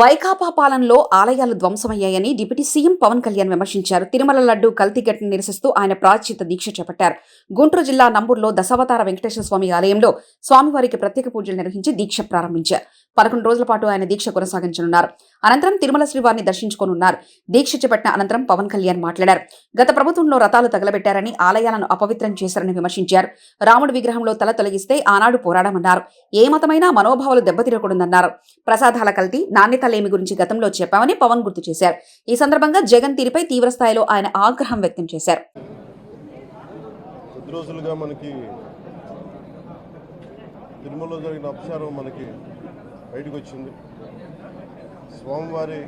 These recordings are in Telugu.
వైకాపా పాలనలో ఆలయాలు ధ్వంసమయ్యాయని డిప్యూటీ సీఎం పవన్ కళ్యాణ్ విమర్శించారు. తిరుమల లడ్డు కల్తీ ఘటన నిరసిస్తూ ఆయన ప్రాయశ్చిత్త దీక్ష చేపట్టారు. గుంటూరు జిల్లా నంబూరులో దశావతార వెంకటేశ్వర స్వామి ఆలయంలో స్వామివారికి ప్రత్యేక పూజలు నిర్వహించి దీక్ష ప్రారంభించారు. 11 రోజుల పాటు ఆయన దీక్ష కొనసాగించనున్నారు. అనంతరం తిరుమల శ్రీవారిని దర్శించుకోనున్నారు. దీక్ష చేపట్టిన అనంతరం పవన్ కళ్యాణ్ మాట్లాడారు. గత ప్రభుత్వంలో రథాలు తగలబెట్టారని, ఆలయాలను అపవిత్రం చేశారని విమర్శించారు. రాముడి విగ్రహంలో తల తొలగిస్తే ఆనాడు పోరాడమన్నారు. ఏ మతమైనా మనోభావాలు దెబ్బతినకూడదన్నారు. ప్రసాదాల కల్తీ, నాణ్యత లేమి గురించి గతంలో చెప్పామని పవన్ గుర్తు చేశారు. ఈ సందర్భంగా జగన్ తీరుపై తీవ్ర స్థాయిలో ఆయన ఆగ్రహం వ్యక్తం చేశారు. కొద్ది రోజులుగా మనకి తిరుమలలో జరిగిన అపచారం మనకి బయటకు వచ్చింది. స్వామివారి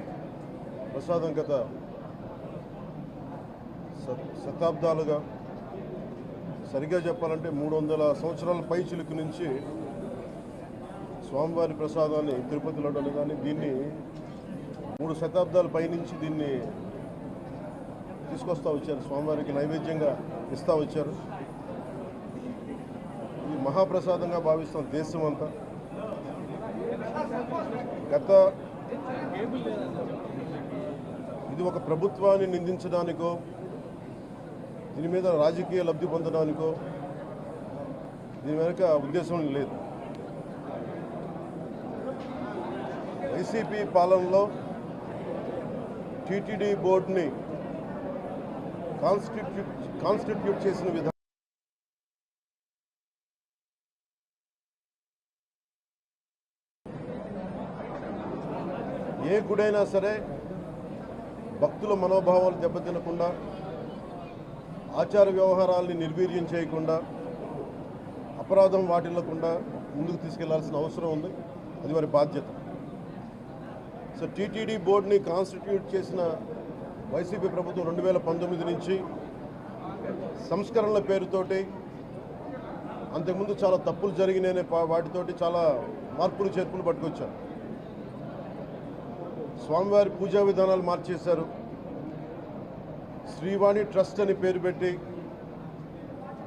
ప్రసాదం గత శతాబ్దాలుగా, సరిగ్గా చెప్పాలంటే 300 సంవత్సరాల పై చిలుకు నుంచి స్వామివారి ప్రసాదాన్ని తిరుపతి లడ్డూని కానీ దీన్ని 3 శతాబ్దాల పైనుంచి దీన్ని తీసుకొస్తూ వచ్చారు. స్వామివారికి నైవేద్యంగా ఇస్తూ వచ్చారు. ఈ మహాప్రసాదంగా భావిస్తాం దేశం అంతా. ఇది ఒక ప్రభుత్వాన్ని నిందించడానికో, దీని మీద రాజకీయ లబ్ధి పొందడానికో దీని వెనుక ఉద్దేశం లేదు. వైసీపీ పాలనలో టీటీడీ బోర్డుని కాన్స్టిట్యూట్ చేసిన విధానం ఏ గుడైనా సరే భక్తుల మనోభావాలు దెబ్బతినకుండా, ఆచార వ్యవహారాల్ని నిర్వీర్యం చేయకుండా, అపరాధం వాటిల్లకుండా ముందుకు తీసుకెళ్లాల్సిన అవసరం ఉంది. అది వారి బాధ్యత. సో టీటీడీ బోర్డుని కాన్స్టిట్యూట్ చేసిన వైసీపీ ప్రభుత్వం 2019 నుంచి సంస్కరణల పేరుతోటి, అంతకుముందు చాలా తప్పులు జరిగినాయనే వాటితోటి చాలా మార్పులు చేర్పులు పట్టుకొచ్చారు. స్వామివారి పూజా విధానాలు మార్చేశారు. శ్రీవాణి ట్రస్ట్ అని పేరు పెట్టి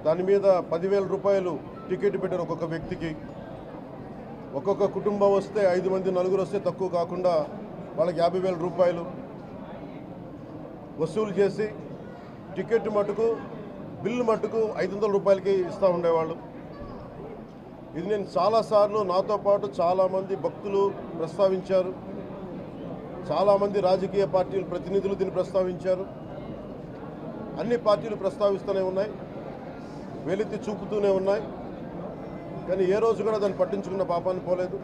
దాని మీద 10,000 రూపాయలు టికెట్ పెట్టారు ఒక్కొక్క వ్యక్తికి. ఒక్కొక్క కుటుంబం వస్తే 5 మంది, 4 వస్తే తక్కువ కాకుండా వాళ్ళకి 50,000 రూపాయలు వసూలు చేసి టికెట్ మటుకు, బిల్లు మటుకు 500 రూపాయలకి ఇస్తూ ఉండేవాళ్ళు. ఇది నేను చాలాసార్లు, నాతో పాటు చాలామంది భక్తులు ప్రస్తావించారు. చాలామంది రాజకీయ పార్టీల ప్రతినిధులు దీన్ని ప్రస్తావించారు. అన్ని పార్టీలు ప్రస్తావిస్తూనే ఉన్నాయి, వెలితి చూపుతూనే ఉన్నాయి. కానీ ఏ రోజు కూడా దాన్ని పట్టించుకున్న పాపాన్ని పోలేదు.